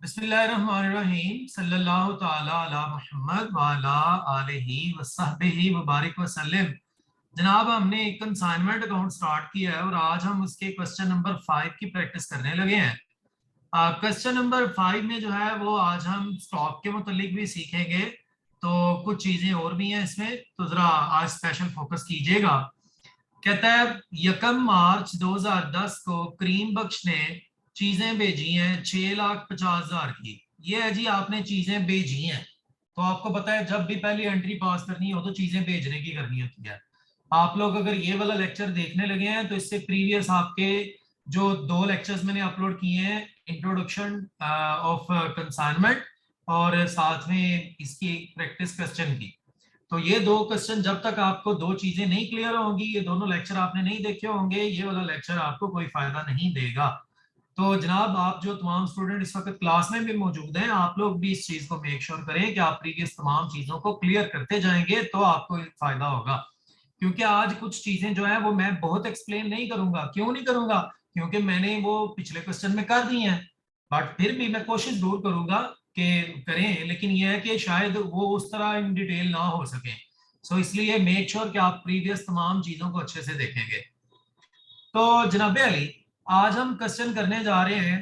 बिस्मिल्लाहिर्रहमानिर्रहीम सल्लल्लाहु ताला अला मुहम्मद व अला आलिहि व सहबिहि व बारिक व सल्लम। जनाब, हमने एक कंसाइनमेंट अकाउंट स्टार्ट किया है और आज हम उसके क्वेश्चन नंबर 5 की प्रैक्टिस करने लगे हैं। क्वेश्चन नंबर 5 में जो है वो आज हम स्टॉक के मुतालिक भी सीखेंगे, तो कुछ चीजें और भी हैं इसमें, तो जरा आज स्पेशल फोकस कीजिएगा। कहता है 1 मार्च 2010 को करीम बख्श ने चीजें भेजी हैं 6,50,000 की। ये है जी, आपने चीजें भेजी हैं। तो आपको पता है जब भी पहली एंट्री पास करनी हो तो चीजें भेजने की करनी होती है। आप लोग अगर ये वाला लेक्चर देखने लगे हैं तो इससे प्रीवियस आपके जो 2 लेक्चर्स मैंने अपलोड किए हैं, इंट्रोडक्शन ऑफ कंसाइनमेंट और साथ में इसकी प्रैक्टिस क्वेश्चन की, तो ये 2 क्वेश्चन जब तक आपको 2 चीजें नहीं क्लियर होंगी, ये दोनों लेक्चर आपने नहीं देखे होंगे, ये वाला लेक्चर आपको कोई फायदा नहीं देगा। तो जनाब, आप जो तमाम स्टूडेंट इस वक्त क्लास में भी मौजूद हैं, आप लोग भी इस चीज को मेक श्योर करें कि आप प्रीवियस तमाम चीजों को क्लियर करते जाएंगे तो आपको फायदा होगा। क्योंकि आज कुछ चीजें जो है वो मैं बहुत एक्सप्लेन नहीं करूंगा। क्यों नहीं करूंगा? क्योंकि मैंने वो पिछले क्वेश्चन में कर दी हैं, बट फिर भी मैं कोशिश जरूर करूंगा कि करें, लेकिन यह है कि शायद वो उस तरह इन डिटेल ना हो सके। सो इसलिए मेक श्योर कि आप प्रीवियस तमाम चीजों को अच्छे से देखेंगे। तो जनाबे अली, आज हम क्वेश्चन करने जा रहे हैं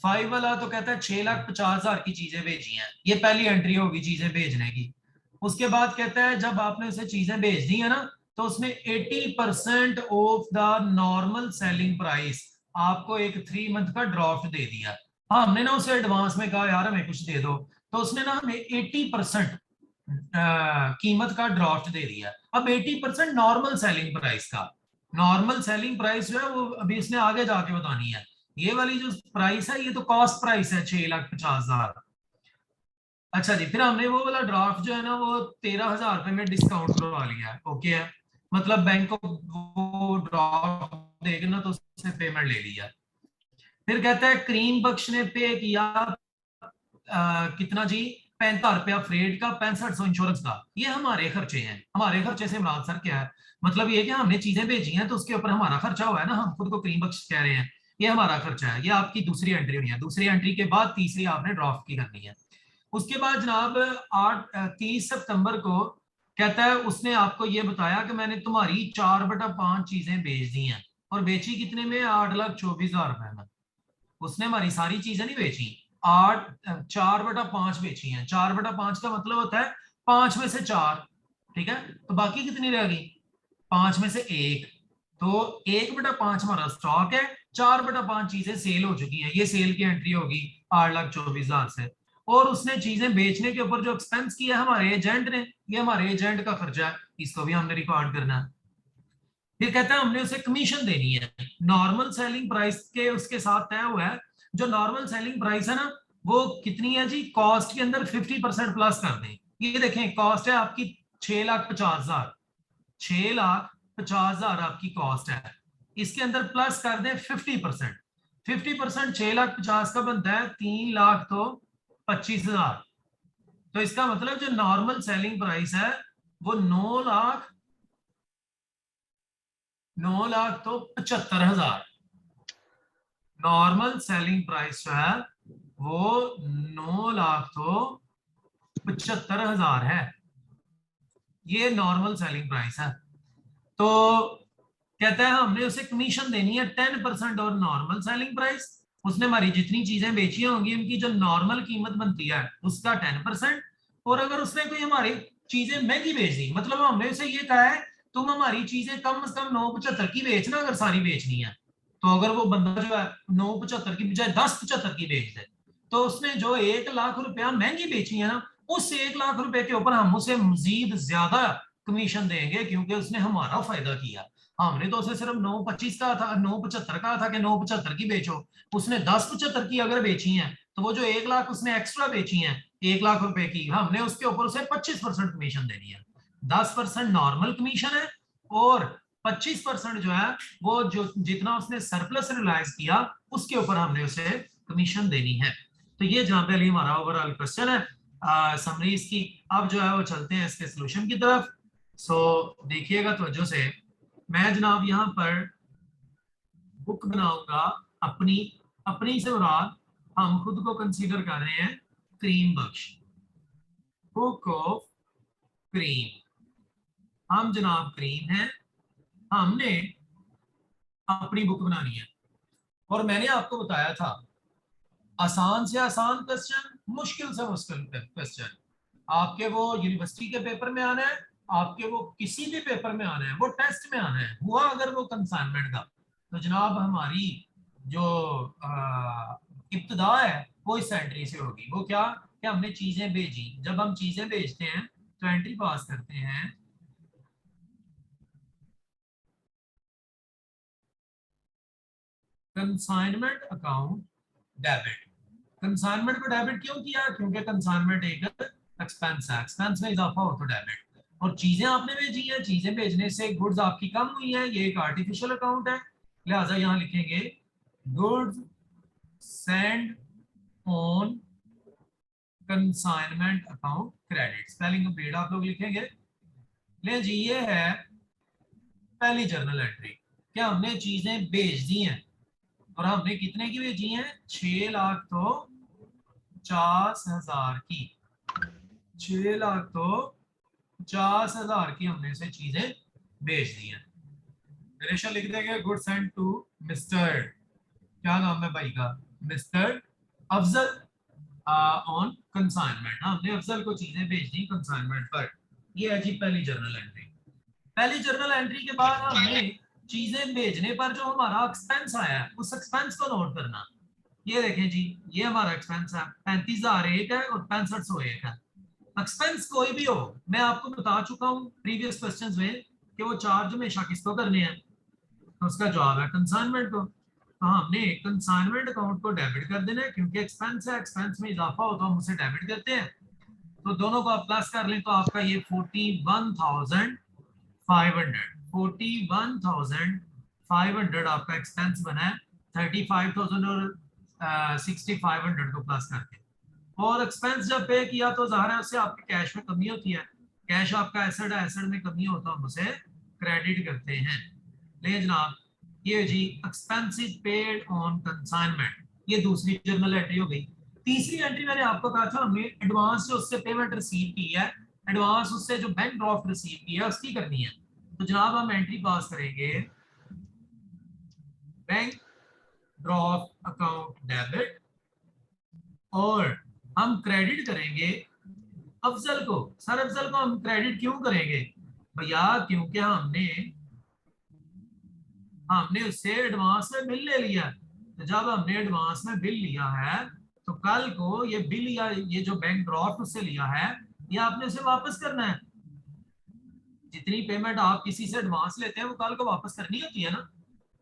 5 वाला। तो कहता है 6,50,000 की चीजें भेजी हैं, ये पहली एंट्री होगी चीजें भेजने की। उसके बाद कहता है जब आपने उसे चीजें भेज दी है ना, तो उसने 80% of the normal selling price आपको एक 3 मंथ का ड्राफ्ट दे दिया। हाँ, हमने ना उसे एडवांस में कहा यार हमें कुछ दे दो, तो उसने ना हमें 80% कीमत का ड्राफ्ट दे दिया। अब 80% नॉर्मल सेलिंग प्राइस का, नॉर्मल सेलिंग प्राइस जो है वो अभी इसने आगे जाके बतानी है। ये वाली जो प्राइस है ये तो कॉस्ट प्राइस है 6,50,000। अच्छा जी, फिर हमने वो वाला ड्राफ्ट जो है ना वो 13,000 रुपए में डिस्काउंट करवा लिया है। ओके है, मतलब बैंक को वो ड्राफ्ट देगा ना तो उसने पेमेंट ले लिया। फिर कहता है करीम बख्श ने पे किया कितना जी, 65 रुपया फ्रेड का, 6500 इंश्योरेंस का। ये हमारे खर्चे हैं। हमारे खर्चे से मुराद सर क्या है? मतलब ये कि हमने चीजें भेजी हैं तो उसके ऊपर हमारा खर्चा हुआ है ना, हम खुद को करीम बख्श कह रहे हैं, ये हमारा खर्चा है। ये आपकी दूसरी एंट्री हुई है। दूसरी एंट्री के बाद तीसरी आपने ड्राफ्ट की करनी है। उसके बाद जनाब 30 सितंबर को कहता है उसने आपको ये बताया कि मैंने तुम्हारी 4/5 चीजें बेच दी हैं, और बेची कितने में? 8,24,000 रुपए में। उसने हमारी सारी चीजें नहीं बेची, 4/5 बेची हैं। 4/5 का मतलब होता है 5 में से 4, ठीक है? तो बाकी कितनी रह गई? 5 में से 1। तो 1/5 हमारा स्टॉक है, 4/5 चीजें सेल हो चुकी हैं। ये सेल की एंट्री होगी 8,24,000 से। और उसने चीजें बेचने के ऊपर जो एक्सपेंस किया हमारे एजेंट ने, ये हमारे एजेंट का खर्चा है, इसको भी हमने रिकॉर्ड करना है। फिर कहता है हमने उसे कमीशन देनी है नॉर्मल सेलिंग प्राइस के, उसके साथ तय हुआ है। जो नॉर्मल सेलिंग प्राइस है ना वो कितनी है जी? कॉस्ट के अंदर 50% प्लस कर दें। ये देखें, कॉस्ट है आपकी 6,50,000, 6,50,000 आपकी कॉस्ट है, इसके अंदर प्लस कर दें 50%। 50% 6,50,000 का बनता है 3,00,000 तो 25,000। तो इसका मतलब जो नॉर्मल सेलिंग प्राइस है वो 9,00,000, 9,00,000 तो 75,000। नॉर्मल सेलिंग प्राइस जो है वो 9,00,000 तो 75,000 है। ये नॉर्मल सेलिंग प्राइस है। तो कहता है हमने उसे कमीशन देनी है 10% और नॉर्मल सेलिंग प्राइस। उसने हमारी जितनी चीजें बेची होंगी उनकी जो नॉर्मल कीमत बनती है उसका 10%। और अगर उसने कोई हमारी चीजें महंगी बेच दी, मतलब हमने उसे ये कहा है तुम हमारी चीजें कम से कम 9,75 की बेचना अगर सारी बेचनी है, तो अगर वो बंदा जो है 9,75 की बजाय 10,75 की बेच दे, तो उसने जो 1,00,000 रुपया महंगी बेची है ना, उस 1,00,000 रुपए के ऊपर हम उसे मजीद ज्यादा कमीशन देंगे, क्योंकि उसने हमारा फायदा किया। हमने तो उसे सिर्फ 9,25 का था, 9,75 का था कि 9,75 की बेचो। उसने 10,75 की अगर बेची हैं तो वो जो 1,00,000 उसने एक्स्ट्रा बेची हैं 1,00,000 रुपए की, हमने उसके ऊपर उसे 25% कमीशन देनी है। 10% नॉर्मल कमीशन है और 25% जो है वो जो जितना उसने सरप्लस रियलाइज किया उसके ऊपर हमने उसे कमीशन देनी है। तो ये जनाब अली हमारा ओवरऑल क्वेश्चन है समरीज की। अब जो है वो चलते हैं इसके सोल्यूशन की तरफ। सो देखिएगा तवज्जो से, मैं जनाब यहाँ पर बुक बनाऊंगा अपनी, अपनी से मुराद हम खुद को कंसीडर कर रहे हैं cream Bakhsh, book of cream. हम जनाब क्रीम हैं, हमने अपनी बुक बनानी है। और मैंने आपको बताया था आसान से आसान क्वेश्चन, मुश्किल से मुश्किल क्वेश्चन आपके वो यूनिवर्सिटी के पेपर में आना है, आपके वो किसी भी पेपर में आना है, वो टेस्ट में आना है, हुआ अगर वो कंसाइनमेंट का तो जनाब हमारी जो इब्तदा है वो इस एंट्री से होगी। वो क्या कि हमने चीजें भेजी, जब हम चीजें भेजते हैं तो एंट्री पास करते हैं कंसाइनमेंट अकाउंट डेबिट। कंसाइनमेंट को डेबिट क्यों किया? क्योंकि कंसाइनमेंट एक एक्सपेंस है, एक्सपेंस में इजाफा हो तो डेबिट। और चीजें आपने भेजी हैं, चीजें भेजने से गुड्स आपकी कम हुई है, ये एक आर्टिफिशियल अकाउंट है, लिहाजा यहां लिखेंगे goods send on consignment account credit. Spelling complete आप लोग लिखेंगे। ले जी, ये है पहली जर्नल एंट्री। क्या हमने चीजें भेज दी हैं, और हमने कितने की भेजी हैं? 6 लाख तो 50,000 की। 6 लाख तो 50,000 की हमने से चीजें भेज दी हैं। नरेशन लिख देंगे गुड सेंड टू मिस्टर, क्या नाम है भाई का? Mister Afzal on consignment. हमने अफजल को चीजें भेज दी कंसाइनमेंट पर। ये है जी पहली जर्नल एंट्री। पहली जर्नल एंट्री के बाद हमने चीजें भेजने पर जो हमारा एक्सपेंस आया है उस एक्सपेंस को नोट करना। ये देखें जी, ये हमारा एक्सपेंस है 35,001 है और 65,101 है। एक्सपेंस कोई भी हो, मैं आपको बता चुका हूँ प्रीवियस क्वेश्चंस में कि वो चार्ज हमेशा किसको करने हैं, तो उसका जवाब है कंसाइनमेंट को। तो हमने कंसाइनमेंट अकाउंट को डेबिट कर देना है, क्योंकि एक्सपेंस है, एक्सपेंस में इजाफा हो तो हम उसे डेबिट करते हैं। तो दोनों को आप प्लस कर लें तो आपका ये 41,500 आपका एक्सपेंस बना है। 35,000 और 6,500 को प्लस करके, और एक्सपेंस जब पे किया तो जाहिर है उससे आपके कैश में कमी होती है। कैश आपका एसेट है, एसेट में कमी होता है, हम उसे क्रेडिट करते हैं। ले जनाब, ये जी एक्सपेंसेस पेड ऑन कंसाइनमेंट, ये दूसरी जर्नल एंट्री हो गई। तीसरी एंट्री मैंने आपको कहा था हमने एडवांस जो उससे पेमेंट रिसीव की है, एडवांस उससे जो बैंक ड्राफ्ट रिसीव की है उसकी करनी है। तो जनाब हम एंट्री पास करेंगे बैंक ड्राफ्ट अकाउंट डेबिट, और हम क्रेडिट करेंगे अफजल को। सर अफजल को हम क्रेडिट क्यों करेंगे भैया? क्योंकि हमने उससे एडवांस में बिल ले लिया। तो जब हमने एडवांस में बिल लिया है तो कल को ये बिल या ये जो बैंक ड्राफ्ट उससे लिया है ये आपने उसे वापस करना है। जितनी पेमेंट आप किसी से एडवांस लेते हैं वो कल को वापस करनी होती है ना।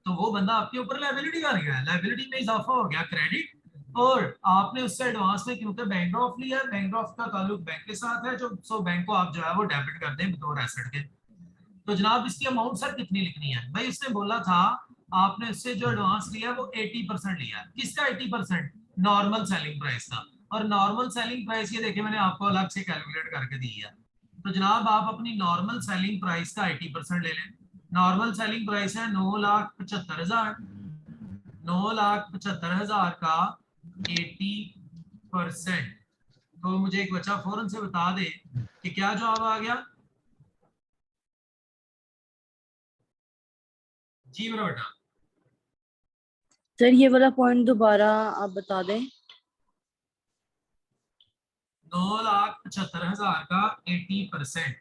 तो वो बंदा आपके ऊपर लायबिलिटी का गया है, लायबिलिटी में इजाफा हो गया क्रेडिट। और आपने उससे एडवांस में क्योंकि बैंक ड्राफ्ट लिया है, बैंक ड्राफ्ट का ताल्लुक बैंक के साथ है, जो सो बैंक को आप जो है वो डेबिट कर दें बतौर एसेट के। तो जनाब इसकी अमाउंट सर कितनी लिखनी है भाई? उसने बोला था आपने उससे जो एडवांस लिया वो 80% लिया। किसका 80%? नॉर्मल सेलिंग प्राइस का। और नॉर्मल सेलिंग प्राइस ये देखिए मैंने आपको अलग से कैलकुलेट करके दी है। तो जनाब आप अपनी नॉर्मल सेलिंग प्राइस का 80% ले लें। नॉर्मल सेलिंग प्राइस है 9,75,000। 9,75,000 का 80%। तो मुझे एक बच्चा फौरन से बता दे कि क्या जवाब आ गया। जी मेरा बेटा। सर ये वाला पॉइंट दोबारा आप बता दें। 9,75,000 का 80%।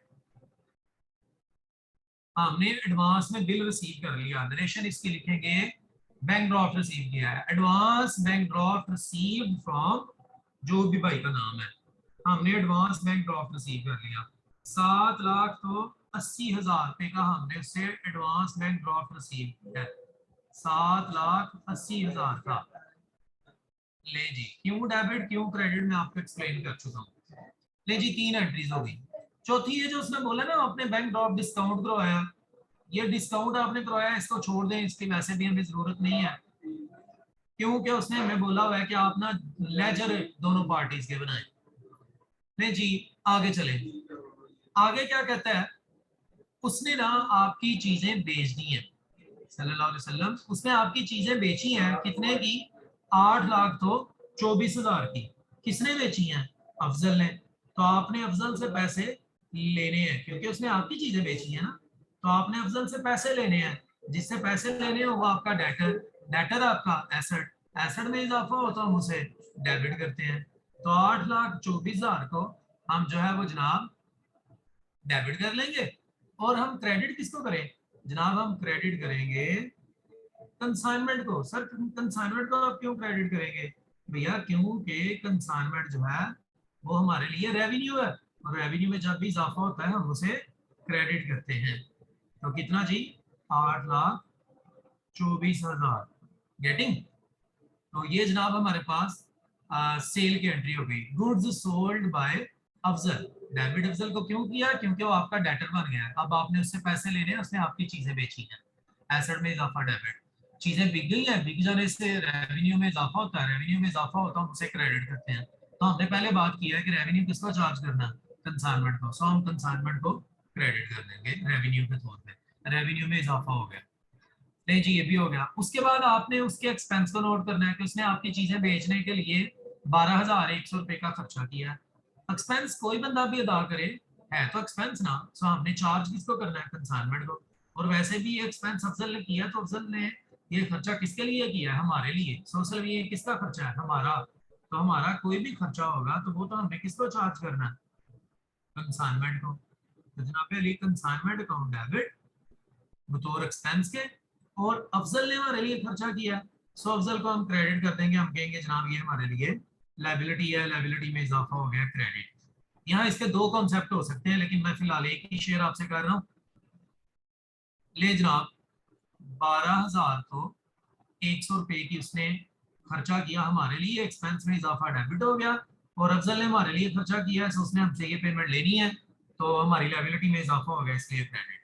हमने एडवांस में बिल रिसीव कर लिया, नरेशन इसकी लिखेंगे बैंक ड्राफ्ट रिसीव किया है, advance bank draft receive from जो भी भाई का नाम है। हमने एडवांस बैंक ड्राफ्ट रिसीव कर लिया 7,80,000 रुपए का हमने उससे एडवांस बैंक ड्राफ्ट रिसीव किया है। 7,80,000 का। ले जी, क्यों डेबिट क्यों क्रेडिट मैं आपको एक्सप्लेन कर चुका हूँ। ले जी, 3 एंट्रीज हो गई। चौथी है जो उसने बोला ना अपने बैंक ड्राफ्ट डिस्काउंट करवाया, ये डिस्काउंट आपने करवाया, इसको छोड़ दें, इसकी वैसे भी हमें जरूरत नहीं है, क्योंकि उसने हमें बोला हुआ है कि आप ना लेजर दोनों पार्टीज के बनाए। नहीं जी, आगे चले। आगे क्या कहता है? उसने ना आपकी चीजें बेच दी हैं, सल्लल्लाहु अलैहि वसल्लम, उसने आपकी चीजें बेची हैं कितने की? 8 लाख तो 24,000 की किसने बेची हैं? अफजल ने। तो आपने अफजल से पैसे लेने हैं क्योंकि उसने आपकी चीजें बेची है ना, तो आपने अफजल से पैसे लेने हैं। जिससे पैसे लेने हैं वो आपका डेटर, डेटर आपका एसेट, एसेट में इजाफा होता है हम उसे डेबिट करते हैं। तो 8,24,000 को हम जो है वो जनाब डेबिट कर लेंगे। और हम क्रेडिट किसको करें जनाब? हम क्रेडिट करेंगे कंसाइनमेंट को। सर कंसाइनमेंट को आप क्यों क्रेडिट करेंगे? भैया क्योंकि कंसाइनमेंट जो है वो हमारे लिए रेवेन्यू है, और रेवेन्यू में जब भी इजाफा होता है हम उसे क्रेडिट करते हैं। तो कितना जी? 8,24,000। गेटिंग? तो ये जनाब हमारे पास सेल की एंट्री हो गई। Goods sold by Afzal. Debit Afzal को क्यों किया? क्योंकि वो आपका डेटर बन गया है। अब आपने उससे पैसे लेने हैं, उसने आपकी चीजें बेची हैं। एसेट में इजाफा डेबिट। चीजें बिक गई हैं, बिक जाने से रेवेन्यू में इजाफा होता है, रेवेन्यू में इजाफा होता है हम उसे क्रेडिट करते हैं। तो हमने पहले बात किया है कि रेवेन्यू किसको चार्ज करना है? कंसाइनमेंट को। सो हम कंसाइनमेंट को क्रेडिट कर देंगे रेवेन्यू के तौर पे। रेवेन्यू में इजाफा हो गया। नहीं जी, ये भी हो गया। उसके बाद आपने उसके एक्सपेंस को नोट करना है कि उसने आपकी चीजें बेचने के लिए 12,100 रुपए का खर्चा किया है। एक्सपेंस कोई बंदा भी अदा करे, है तो एक्सपेंस ना। सो हमने चार्ज किसको करना है? कंसाइनमेंट को। और वैसे भी ये एक्सपेंस अफजल ने किया, तो अफजल ने ये खर्चा किसके लिए किया है? हमारे लिए। सो असल ये किसका खर्चा है? हमारा। तो हमारा कोई भी खर्चा होगा तो वो तो हमने किसको चार्ज करना है? कंसाइनमेंट को। तो जनाब अली कंसाइनमेंट अकाउंट डेबिट बतौर एक्सपेंस के, और अफजल ने हमारे लिए खर्चा किया। सो अफजल को हम क्रेडिट कर देंगे। हम कहेंगे जनाब ये हमारे लिए लाइबिलिटी है, लाइबिलिटी में इजाफा हो गया, क्रेडिट। यहाँ इसके दो कॉन्सेप्ट हो सकते हैं, लेकिन मैं फिलहाल एक ही शेयर आपसे कर रहा हूँ। ले जनाब 12,000 को 100 रुपए की उसने खर्चा किया हमारे लिए, एक्सपेंस में इजाफा डेबिट हो गया। और अफजल ने हमारे लिए खर्चा किया है, सो उसने हमसे ये पेमेंट लेनी है, तो हमारी लाइबिलिटी में इजाफा हो गया, इसलिए क्रेडिट।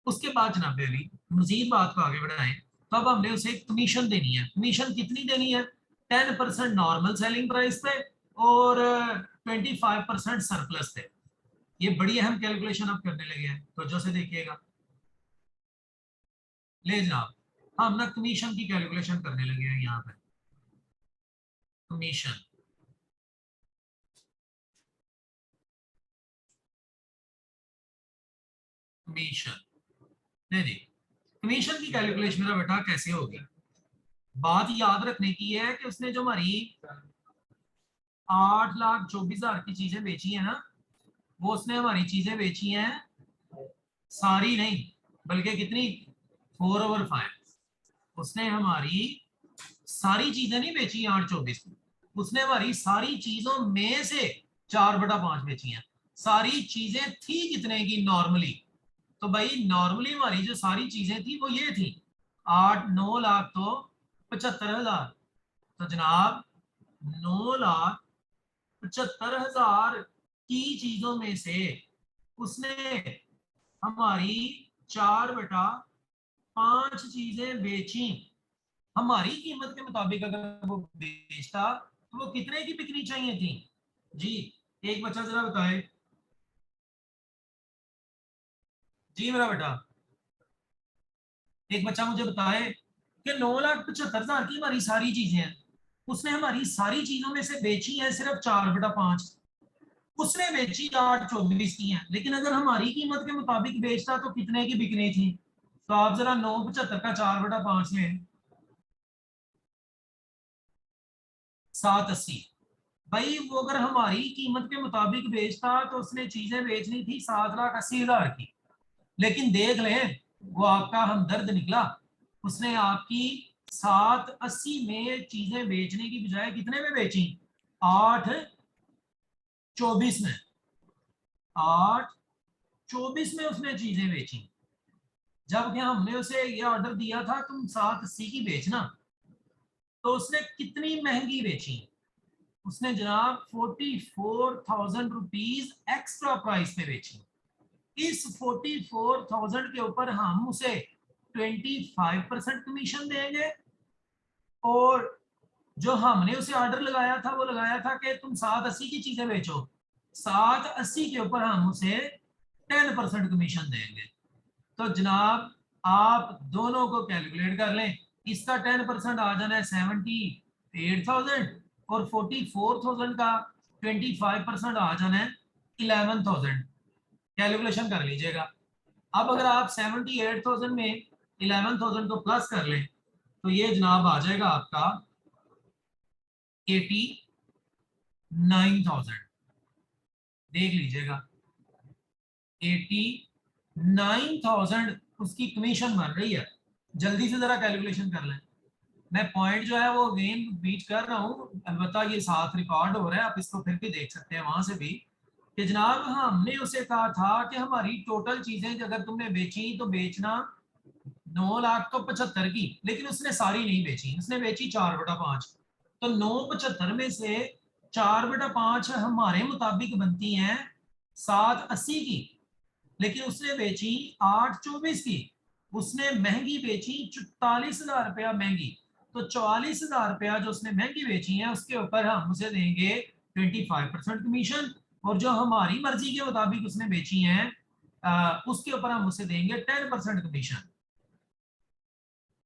उसके बाद जनाब अली मजीद बात को आगे बढ़ाएं, तो अब हमने उसे कमीशन देनी है। कमीशन कितनी देनी है? 10% नॉर्मल सेलिंग प्राइस पे और 25% सरप्लस पे। ये बड़ी अहम कैलकुलेशन अब करने लगे हैं, तो जो से देखिएगा। ले जनाब हम ना कमीशन की कैलकुलेशन करने लगे हैं यहाँ पे। कमीशन, कमीशन नहीं नहीं, कमीशन की कैलकुलेशन मेरा बेटा कैसे होगी? बात याद रखने की है कि उसने जो हमारी 8,24,000 की चीजें बेची है ना, वो उसने हमारी चीजें बेची हैं सारी नहीं, बल्कि कितनी? 4/5। उसने हमारी सारी चीजें नहीं बेची 8/24, उसने हमारी सारी चीजों में से 4/5 बेची हैं। सारी चीजें थी कितने की नॉर्मली? तो भाई नॉर्मली हमारी जो सारी चीजें थी वो ये थी 8-9 लाख तो 75,000। तो जनाब 9,75,000 की चीजों में से उसने हमारी 4/5 चीजें बेची। हमारी कीमत के मुताबिक अगर वो बेचता तो वो कितने की बिकनी चाहिए थी जी? एक बच्चा जरा बताए जी मेरा बेटा। एक बच्चा मुझे बताए कि 9,75,000 की हमारी सारी चीजें हैं, उसने हमारी सारी चीजों में से बेची है सिर्फ 4/5। उसने बेची 8/24 की है, लेकिन अगर हमारी कीमत के मुताबिक बेचता तो कितने की बिकनी थी? तो आप जरा 9,75 का 4/5 लें, 780। भाई वो अगर हमारी कीमत के मुताबिक बेचता तो उसने चीजें बेचनी थी 7,80,000 की। लेकिन देख लें वो आपका हमदर्द निकला, उसने आपकी 780 में चीजें बेचने की बजाय कितने में बेची? 8/24 में। 8/24 में उसने चीजें बेची। जबकि हमने उसे ये ऑर्डर दिया था तुम 780 की बेचना, तो उसने कितनी महंगी बेची? उसने जनाब 44,000 एक्स्ट्रा प्राइस पे बेची। इस 44,000 के ऊपर हम उसे 25% कमीशन देंगे। और जो हमने उसे ऑर्डर लगाया था वो लगाया था कि तुम 780 की चीजें बेचो, 780 के ऊपर हम उसे 10% कमीशन देंगे। तो जनाब आप दोनों को कैलकुलेट कर लें। इसका 10% आ जाना है 78,000, और 44,000 का 25% आ जाना है 11,000। कैलकुलेशन कर लीजिएगा। अब अगर आप 78,000 में 11,000 को प्लस कर लें तो ये जनाब आ जाएगा आपका 89,000। देख लीजिएगा 89,000 उसकी कमीशन बन रही है। जल्दी से जरा कैलकुलेशन कर लें। मैं पॉइंट जो है वो अगेन बीट कर रहा हूँ, अलबत्ता ये साथ रिकॉर्ड हो रहा है, आप इसको फिर भी देख सकते हैं वहां से भी कि जनाब हमने उसे कहा था कि हमारी टोटल चीजें अगर तुमने बेची तो बेचना 9,00,000 तो 75 की, लेकिन उसने सारी नहीं बेची, उसने बेची 4/5। तो 975 में से 4/5 हमारे मुताबिक बनती हैं 780 की, लेकिन उसने बेची 824 की। उसने महंगी बेची 44,000 रुपया महंगी। तो 44,000 रुपया जो उसने महंगी बेची है उसके ऊपर हम उसे देंगे 25% कमीशन, और जो हमारी मर्जी के मुताबिक उसने बेची हैं उसके ऊपर हम उसे देंगे 10% कमीशन।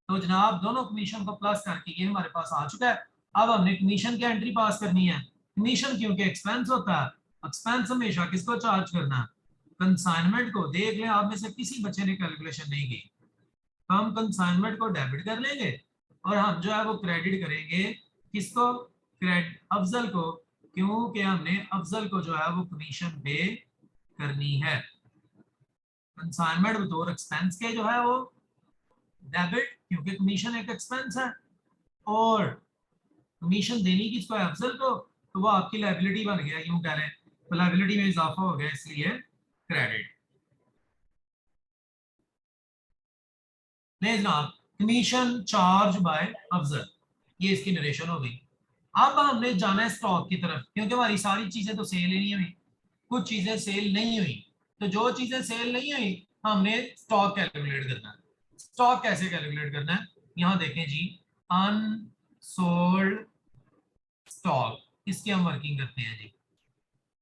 तो जनाब दोनों कमीशन को प्लस करके ये हमारे पास आ चुका है। अब हमने कमीशन की एंट्री पास करनी है। कमीशन क्योंकि एक्सपेंस होता है, एक्सपेंस हमेशा किसको चार्ज करना है? कंसाइनमेंट को। देख लें आप में से किसी बच्चे ने कैलकुलेशन नहीं की, तो हम कंसाइनमेंट को डेबिट कर लेंगे और हम जो है वो क्रेडिट करेंगे किसको? क्रेडिट अफजल को, क्योंकि हमने अफजल को जो है वो कमीशन पे करनी है। कंसाइनमेंट बतौर एक्सपेंस के जो है वो डेबिट, क्योंकि कमीशन एक एक्सपेंस है, और कमीशन देनी किसको है? अफजल को, तो वो आपकी लायबिलिटी बन गया, यूं कह लें तो लायबिलिटी में इजाफा हो गया, इसलिए क्रेडिट। नहीं जनाब, कमीशन चार्ज बाय अफजल, ये इसकी नरेशन हो गई। अब हमने जाना है स्टॉक की तरफ, क्योंकि हमारी सारी चीजें तो सेल ही नहीं हुई, कुछ चीजें सेल नहीं हुई। तो जो चीजें सेल नहीं हुई हमने स्टॉक कैलकुलेट करना है। स्टॉक कैसे कैलकुलेट करना है? यहां देखें जी, अनसोल्ड स्टॉक, इसकी हम वर्किंग करते हैं जी।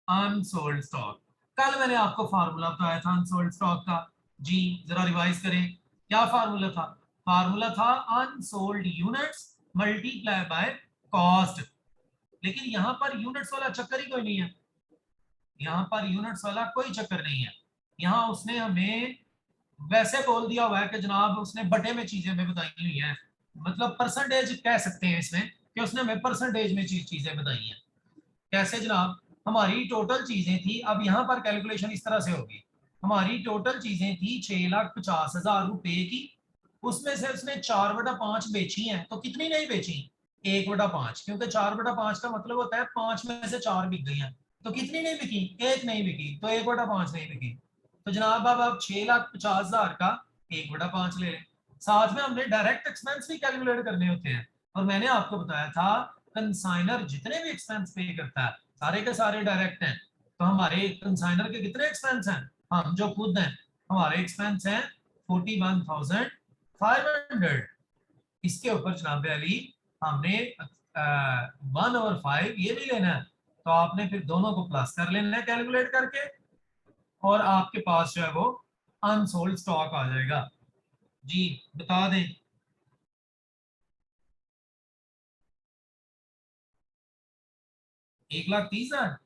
अनसोल्ड स्टॉक, कल मैंने आपको फार्मूला बताया था अनसोल्ड स्टॉक का जी, जरा रिवाइज करें। क्या फार्मूला था? फार्मूला था unsold units multiply by cost. लेकिन यहाँ पर यूनिट्स वाला चक्कर ही कोई नहीं है, यहाँ पर यूनिट्स वाला कोई चक्कर नहीं है। यहाँ उसने हमें वैसे बोल दिया हुआ है कि जनाब उसने बटे में चीजें हमें बताई हुई हैं, मतलब परसेंटेज कह सकते हैं इसमें कि उसने हमें परसेंटेज में चीजें बताई हैं। कैसे जनाब? हमारी टोटल चीजें थी, अब यहाँ पर कैलकुलेशन इस तरह से होगी। हमारी टोटल चीजें थी 6,50,000 रुपए की, उसमें से उसने 4/5 बेची हैं, तो कितनी नहीं बेची? 1/5, क्योंकि 4/5 का मतलब होता है 5 में से 4 बिक गई हैं। तो कितनी नहीं बिकी? 1 नहीं बिकी, तो 1/5 नहीं बिकी। तो जनाब अब आप 6,50,000 का 1/5 ले लें। साथ में हमने डायरेक्ट एक्सपेंस भी कैलकुलेट करने होते हैं, और मैंने आपको बताया था कंसाइनर जितने भी एक्सपेंस पे करता है सारे के सारे डायरेक्ट हैं। तो हमारे कंसाइनर के कितने एक्सपेंस हैं? हम जो खुद हैं, हमारे एक्सपेंस हैं 41,500। इसके ऊपर जनाब अली हमने 1/5 ये भी लेना है, तो आपने फिर दोनों को प्लस कर लेना है कैलकुलेट करके, और आपके पास जो है वो अनसोल्ड स्टॉक आ जाएगा जी। बता दें 1,30,000,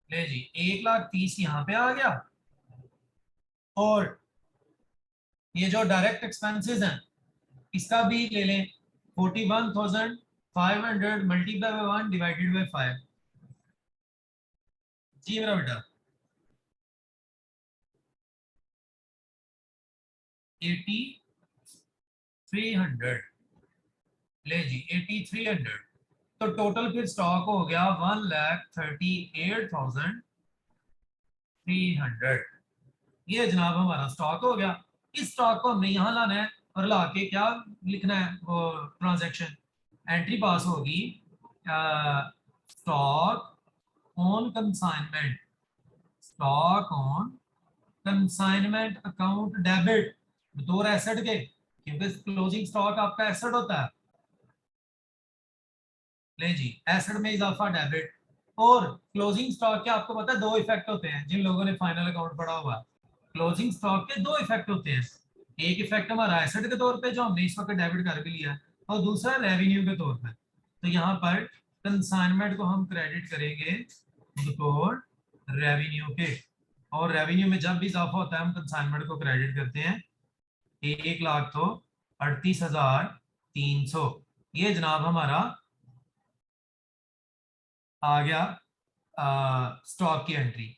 ले जी 1,30,000 यहाँ पे आ गया, और ये जो डायरेक्ट एक्सपेंसेस हैं इसका भी ले लें 41,500 मल्टीप्लाई बाय 1 डिवाइडेड बाय 5। जी मेरा बेटा 8,300, ले जी 8,300। तो टोटल फिर स्टॉक हो गया 1,38,300। ये जनाब हमारा स्टॉक हो गया। इस स्टॉक को हमने यहाँ लाना है और ला के क्या लिखना है? वो ट्रांजैक्शन एंट्री पास होगी, stock on consignment, stock on consignment account debit, बतौर एसेट के, क्योंकि क्लोजिंग स्टॉक आपका एसेट होता है। ले जी एसेट में इजाफा डेबिट, और क्लोजिंग स्टॉक के आपको पता है दो इफेक्ट होते हैं, जिन लोगों ने फाइनल अकाउंट पढ़ा हुआ। क्लोजिंग स्टॉक के दो इफेक्ट होते हैं, एक इफेक्ट हमारा एसेट के तौर पे जो हमने इस वक्त डेबिट कर भी लिया है, और दूसरा रेवेन्यू के तौर पे। तो यहाँ पर कंसाइनमेंट को हम क्रेडिट करेंगे बतौर रेवेन्यू के, और रेवेन्यू में जब भी इजाफा होता है हम कंसाइनमेंट को क्रेडिट करते हैं। 1,00,000 तो 38,300, ये जनाब हमारा आ गया स्टॉक की एंट्री।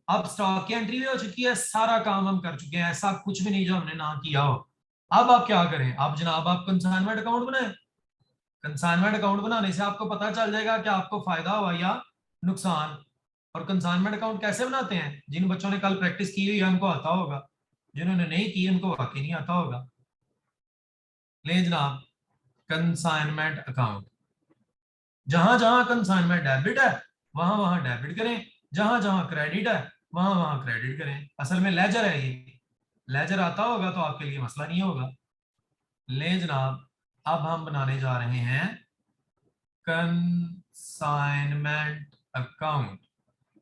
अब स्टॉक की एंट्री भी हो चुकी है, सारा काम हम कर चुके हैं, ऐसा कुछ भी नहीं जो हमने ना किया हो। अब आप क्या करें, अब जनाब आप कंसाइनमेंट अकाउंट बनाए। कंसाइनमेंट अकाउंट बनाने से आपको पता चल जाएगा कि आपको फायदा हुआ या नुकसान। और कंसाइनमेंट अकाउंट कैसे बनाते हैं, जिन बच्चों ने कल प्रैक्टिस की हुई है उनको आता होगा, जिन्होंने नहीं की उनको वाकई नहीं आता होगा। ले जनाब, कंसाइनमेंट अकाउंट, जहां जहां कंसाइनमेंट डेबिट है वहां वहां डेबिट करें, जहां जहां क्रेडिट है वहां वहां क्रेडिट करें। असल में लेजर है ये, लेजर आता होगा तो आपके लिए मसला नहीं होगा। ले जनाब, अब हम बनाने जा रहे हैं कंसाइनमेंट अकाउंट।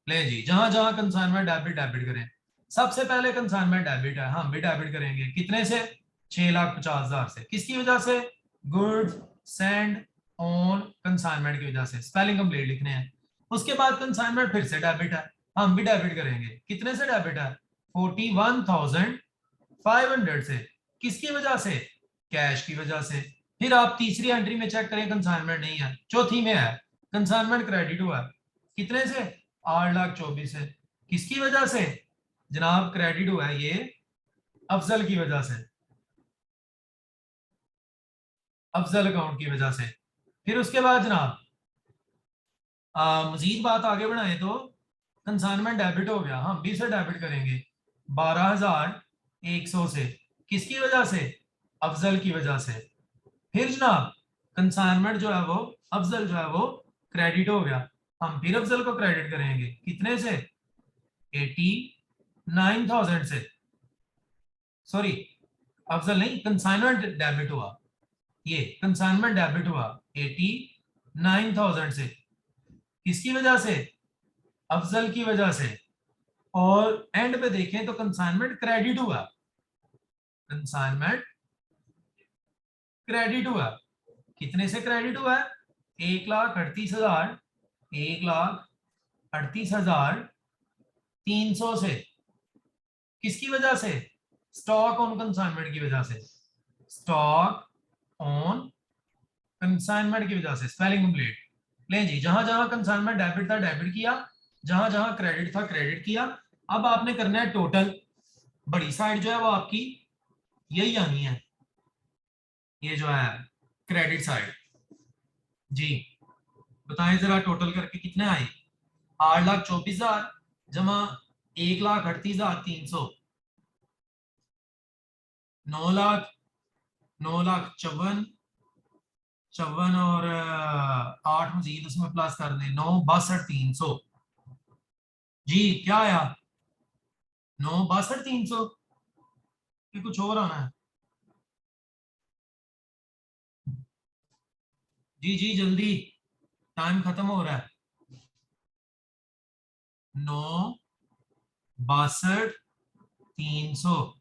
ले जी, जहां जहां कंसाइनमेंट डेबिट डेबिट करें। सबसे पहले कंसाइनमेंट डेबिट है, हम भी डेबिट करेंगे। कितने से? 6,50,000 से। किसकी वजह से? गुड्स सेंड ऑन कंसाइनमेंट की वजह से। स्पेलिंग कंप्लीट लिखने हैं। उसके बाद कंसाइनमेंट फिर से डेबिट है, हम भी डेबिट करेंगे। कितने से डेबिट है? 41,500 से। किसकी वजह से? कैश की वजह से। फिर आप तीसरी एंट्री में चेक करें, कंसाइनमेंट नहीं है। चौथी में है, कंसाइनमेंट क्रेडिट हुआ है। कितने से? 8,24,000 से। किसकी वजह से? जनाब क्रेडिट हुआ है ये अफजल की वजह से, अफजल अकाउंट की वजह से। फिर उसके बाद जनाब मजीद बात आगे बढ़ाएं तो कंसाइनमेंट डेबिट हो गया, हम भी से डेबिट करेंगे 12,100 से। किसकी वजह से? अफजल की वजह से। फिर जनाब कंसाइनमेंट जो है वो, अफजल जो है वो क्रेडिट हो गया, हम फिर अफजल को क्रेडिट करेंगे। कितने से? 89,000 से। सॉरी, अफजल नहीं, कंसाइनमेंट डेबिट हुआ, ये कंसाइनमेंट डेबिट हुआ 89,000 से। किसकी वजह से? अफजल की वजह से। और एंड पे देखें तो कंसाइनमेंट क्रेडिट हुआ, कंसाइनमेंट क्रेडिट हुआ। कितने से क्रेडिट हुआ है? 1,38,000, 1,38,300 से। किसकी वजह से? स्टॉक ऑन कंसाइनमेंट की वजह से, स्टॉक ऑन कंसाइनमेंट की वजह से। Spelling complete. ले जी, जहां जहां कंसाइनमेंट डेबिट था डेबिट किया, जहां जहां क्रेडिट था क्रेडिट किया। अब आपने करना है टोटल। बड़ी साइड जो है वो आपकी यही आनी है, ये जो है क्रेडिट साइड। जी बताएं जरा, टोटल करके कितने आए? 8,24,000 जमा 1,38,300, 9,00,000, 9,00,000 54, 54 और 8 मजीद उसमें प्लस कर दें, 9,62,300। जी क्या आया? 9,62,300 कि कुछ और आना है? जी जी जल्दी, टाइम खत्म हो रहा है। 9,62,300,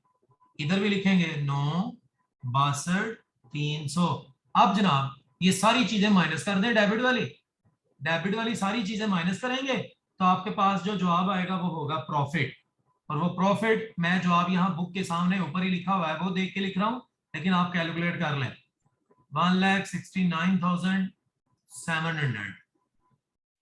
इधर भी लिखेंगे 9,62,300। अब जनाब ये सारी चीजें माइनस कर दें, डेबिट वाली, डेबिट वाली सारी चीजें माइनस करेंगे तो आपके पास जो जवाब आएगा वो होगा प्रॉफिट। और वो प्रॉफिट, मैं जवाब यहाँ बुक के सामने ऊपर ही लिखा हुआ है वो देख के लिख रहा हूं, लेकिन आप कैलकुलेट कर लें। 1,69,700,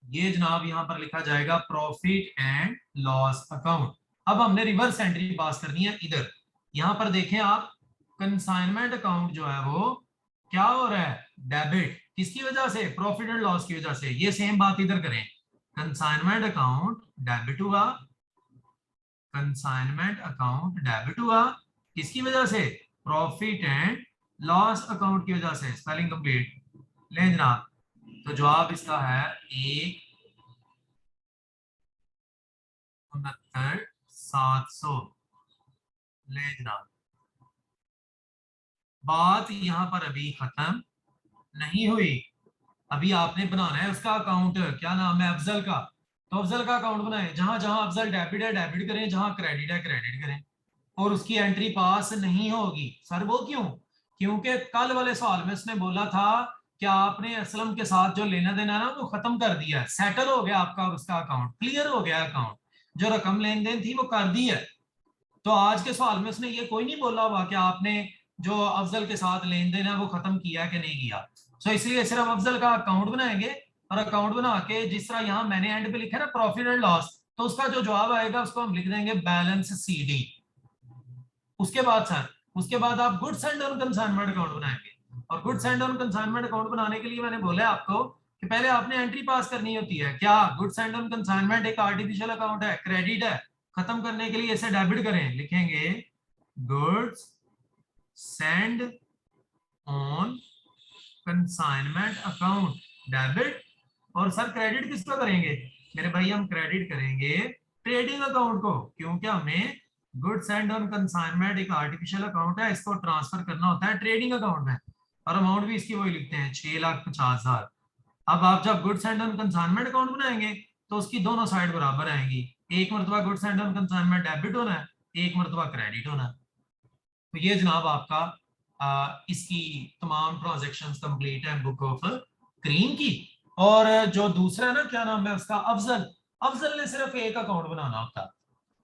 ये जनाब यहां पर लिखा जाएगा प्रॉफिट एंड लॉस अकाउंट। अब हमने रिवर्स एंट्री पास करनी है इधर। यहां पर देखें आप, कंसाइनमेंट अकाउंट जो है वो क्या हो रहा है? डेबिट। किसकी वजह से? प्रॉफिट एंड लॉस की वजह से। ये सेम बात इधर करें, कंसाइनमेंट अकाउंट डेबिट हुआ, कंसाइनमेंट अकाउंट डेबिट हुआ। किसकी वजह से? प्रॉफिट एंड लॉस अकाउंट की वजह से। Spelling complete. ले जनाब, तो जवाब इसका है 1,69,700। ले जनाब, बात यहां पर अभी खत्म नहीं हुई, अभी आपने बनाना है उसका अकाउंट। क्या नाम है? अफजल का। तो अफजल का अकाउंट बनाएं, जहां जहां अफजल डेबिट है डेबिट करें, जहां क्रेडिट है क्रेडिट करें। और उसकी एंट्री पास नहीं होगी। सर वो क्यों? क्योंकि कल वाले सवाल में उसने बोला था क्या आपने असलम के साथ जो लेना देना ना वो खत्म कर दिया है, सेटल हो गया आपका और उसका अकाउंट क्लियर हो गया, अकाउंट जो रकम लेन देन थी वो कर दी है। तो आज के सवाल में उसने ये कोई नहीं बोला हुआ कि आपने जो अफजल के साथ लेन देन है वो खत्म किया कि नहीं किया। सो इसलिए सिर्फ अफजल का अकाउंट बनाएंगे और अकाउंट बना के जिस तरह यहाँ मैंने एंड पे लिखा है ना प्रॉफिट एंड लॉस, तो उसका जो जवाब आएगा उसको हम लिख देंगे बैलेंस CD। उसके बाद सर, उसके बाद आप goods and on consignment account बनाएंगे। और goods and on consignment account बनाने के लिए मैंने बोला है आपको कि पहले आपने एंट्री पास करनी होती है। क्या गुड्स एंड ऑन कंसाइनमेंट एक आर्टिफिशियल अकाउंट है, क्रेडिट है, खत्म करने के लिए इसे डेबिट करें, लिखेंगे goods send on consignment account debit. और सर क्रेडिट किसको करेंगे मेरे भाई, हम क्रेडिट करेंगे ट्रेडिंग अकाउंट को, क्योंकि हमें गुड्स एंड ऑन कंसाइनमेंट एक आर्टिफिशियल अकाउंट है, इसको ट्रांसफर करना होता है ट्रेडिंग अकाउंट में। और अमाउंट भी इसकी वही लिखते हैं 6,50,000। अब आप जब goods and on consignment account बनाएंगे तो उसकी दोनों साइड बराबर आएंगी, एक मरतबा goods and on consignment debit होना है, एक मरतबा क्रेडिट होना है। तो ये जनाब आपका इसकी तमाम ट्रांजैक्शंस कंप्लीट है बुक ऑफ क्रीम की। और जो दूसरा है ना, क्या नाम है उसका, अफजल, अफजल ने सिर्फ एक अकाउंट बनाना होता है।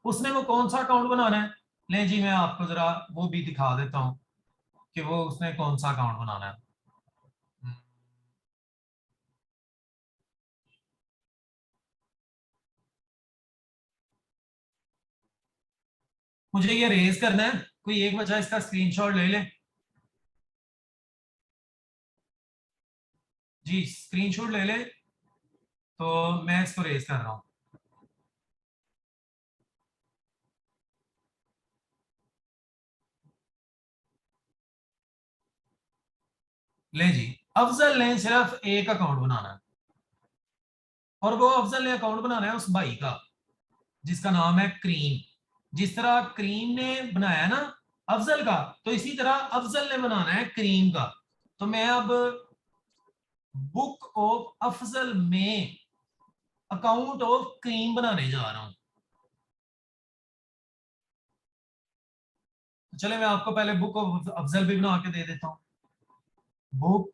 उसने वो कौन सा अकाउंट बनाना है, ले जी मैं आपको जरा वो भी दिखा देता हूँ कि वो उसने कौन सा अकाउंट बनाना है। मुझे ये रेज करना है, कोई एक बच्चा इसका स्क्रीनशॉट ले ले जी, स्क्रीनशॉट ले ले, तो मैं इसको रेज कर रहा हूँ। ले जी, अफजल ने सिर्फ एक अकाउंट बनाना है और वो अफजल ने अकाउंट बनाना है उस भाई का जिसका नाम है क्रीम। जिस तरह क्रीम ने बनाया ना अफजल का, तो इसी तरह अफजल ने बनाना है क्रीम का। तो मैं अब बुक ऑफ अफजल में अकाउंट ऑफ क्रीम बनाने जा रहा हूं। तो चले मैं आपको पहले बुक ऑफ अफजल भी बना के दे देता हूं। Book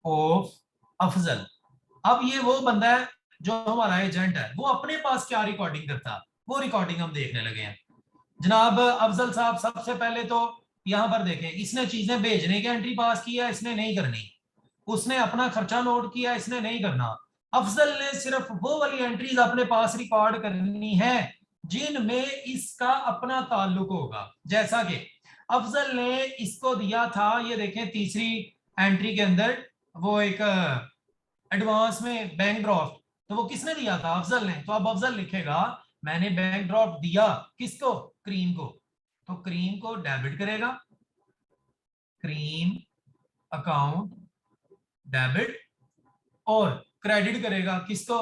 of Afzal. अब ये वो बंदा है जो हमारा एजेंट है, वो अपने पास क्या रिकॉर्डिंग करता है वो रिकॉर्डिंग हम देखने लगे हैं। जनाब अफजल साहब सबसे पहले तो यहां पर देखें, इसने चीजें भेजने की एंट्री पास किया, इसने नहीं करनी। उसने अपना खर्चा नोट किया, इसने नहीं करना। अफजल ने सिर्फ वो वाली एंट्रीज अपने पास रिकॉर्ड करनी है जिनमें इसका अपना ताल्लुक होगा। जैसा कि अफजल ने इसको दिया था, ये देखें तीसरी एंट्री के अंदर, वो एक एडवांस में बैंक ड्राफ्ट, तो वो किसने दिया था, अफजल ने। तो अब अफजल लिखेगा मैंने बैंक ड्राफ्ट दिया किसको, क्रीम को। तो क्रीम को डेबिट करेगा, क्रीम अकाउंट डेबिट। और क्रेडिट करेगा किसको,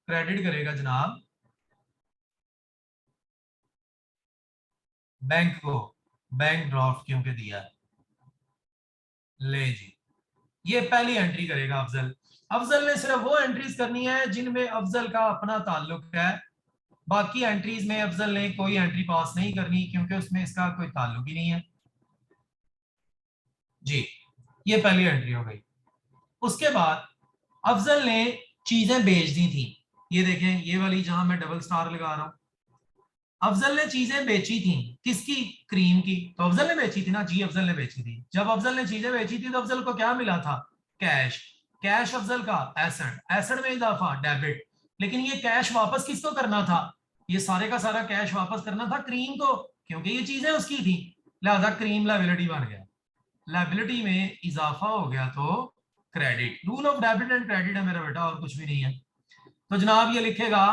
क्रेडिट करेगा जनाब बैंक को, बैंक ड्राफ्ट क्योंकि दिया है। ले जी, ये पहली एंट्री करेगा अफजल। अफजल ने सिर्फ वो एंट्रीज करनी है जिनमें अफजल का अपना ताल्लुक है। बाकी एंट्रीज में अफजल ने कोई एंट्री पास नहीं करनी क्योंकि उसमें इसका कोई ताल्लुक ही नहीं है जी। ये पहली एंट्री हो गई। उसके बाद अफजल ने चीजें बेच दी थी, ये देखें ये वाली जहां मैं डबल स्टार लगा रहा हूं। अफजल ने चीजें बेची थी किसकी, क्रीम की। तो अफजल ने बेची थी ना जी, अफजल ने बेची थी। जब अफजल ने चीजें बेची थी तो अफजल को क्या मिला था, कैश। कैश अफजल का एसेट, एसेट में इजाफा डेबिट। लेकिन ये कैश वापस किसको करना था, ये सारे का सारा कैश वापस करना था क्रीम को, क्योंकि ये चीजें उसकी थी। लिहाजा क्रीम लायबिलिटी बन गया, लायबिलिटी में इजाफा हो गया तो credit. Rule of debit and credit है मेरा बेटा, और कुछ भी नहीं है। तो जनाब ये लिखेगा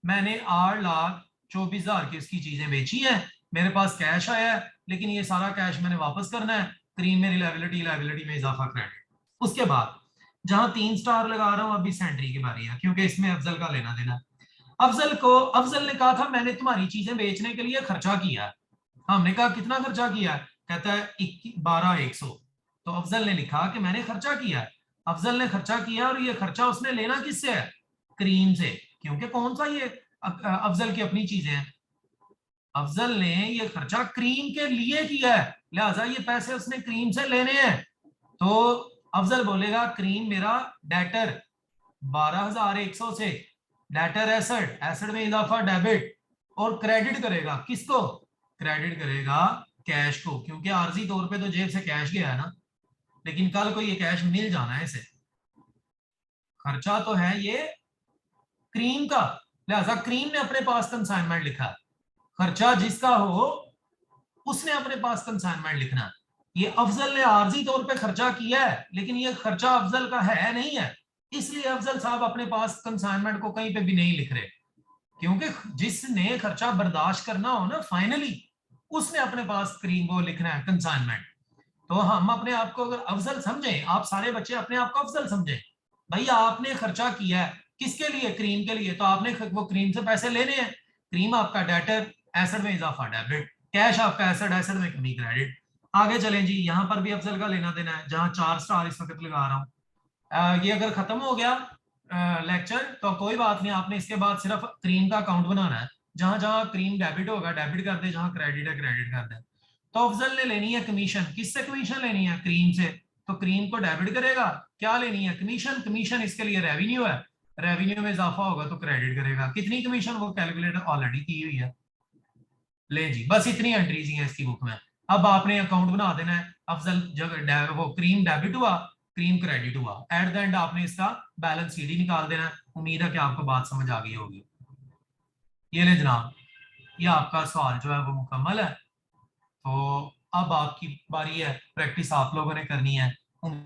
मैंने 8,24,000 की इसकी चीजें बेची है, मेरे पास कैश आया है, लेकिन ये सारा कैश मैंने वापस करना है, क्रीम मेरी लायबिलिटी, लायबिलिटी में इजाफा क्रेडिट। उसके बाद जहां 3 स्टार लगा रहा हूं अभी सेंट्री की बारी है क्योंकि इसमें अफजल का लेना देना। अफजल ने कहा था मैंने तुम्हारी चीजें बेचने के लिए खर्चा किया है। हमने कहा कितना खर्चा किया है, कहता है 12,100। तो अफजल ने लिखा कि मैंने खर्चा किया है। अफजल ने खर्चा किया और ये खर्चा उसने लेना किससे है, क्रीम से, क्योंकि कौन सा ये अफजल की अपनी चीजें हैं। अफजल ने ये खर्चा क्रीम के लिए किया है, लिहाजा ये पैसे उसने क्रीम से लेने हैं। तो अफजल बोलेगा क्रीम मेरा डेटर 12,100 से, डेटर एसेट, एसेट में इजाफा डेबिट, और क्रेडिट करेगा किसको? क्रेडिट करेगा कैश को, क्योंकि आर्जी तौर पे तो जेब से कैश गया है ना, लेकिन कल को ये कैश मिल जाना है इसे। खर्चा तो है ये क्रीम का, लिहाजा क्रीम ने अपने पास कंसाइनमेंट लिखा है। खर्चा जिसका हो उसने अपने पास कंसाइनमेंट लिखना है। ये अफजल ने आर्जी तौर पे खर्चा किया है, लेकिन ये खर्चा अफजल का है नहीं है, इसलिए अफजल साहब अपने पास कंसाइनमेंट को कहीं पे भी नहीं लिख रहे, क्योंकि जिसने खर्चा बर्दाश्त करना हो ना फाइनली, उसने अपने पास क्रीम को लिखना है कंसाइनमेंट। तो हम अपने आप को अगर अफजल समझें, आप सारे बच्चे अपने आप को अफजल समझें, भाई आपने खर्चा किया है किसके लिए? क्रीम के लिए, तो आपने वो क्रीम से पैसे लेने हैं। क्रीम आपका डेटर, एसेट में इजाफा डेबिट, कैश आपका एसेट, एसेट में कमी क्रेडिट। आगे चलें जी, यहां पर भी अफजल का लेना देना है, जहां 4 स्टार इस वक्त लगा रहा हूं। ये अगर खत्म हो गया लेक्चर तो कोई बात नहीं, आपने इसके बाद सिर्फ क्रीम का अकाउंट बनाना है, जहां जहां क्रीम डेबिट होगा डेबिट कर दे, जहां क्रेडिट है क्रेडिट कर दे। तो अफजल ने लेनी है कमीशन, किससे कमीशन लेनी है? क्रीम से, तो क्रीम को डेबिट करेगा, क्या लेनी है? कमीशन। कमीशन इसके लिए रेवेन्यू है, रेवेन्यू में इजाफा होगा तो क्रेडिट करेगा। कितनी कमीशन? वो कैलकुलेटर ऑलरेडी की हुई है। ले जी, बस इतनी एंट्रीज ही है इसकी बुक में। अब आपने अकाउंट बना देना है। अफजल जब वो क्रीम डेबिट हुआ, क्रीम क्रेडिट हुआ, एट द एंड आपने इसका बैलेंस शीट ही निकाल देना है। उम्मीद है कि आपको बात समझ आ गई होगी। ये ले जनाब, ये आपका सवाल जो है वो मुकम्मल है। तो अब आपकी बारी है, प्रैक्टिस आप लोगों ने करनी है।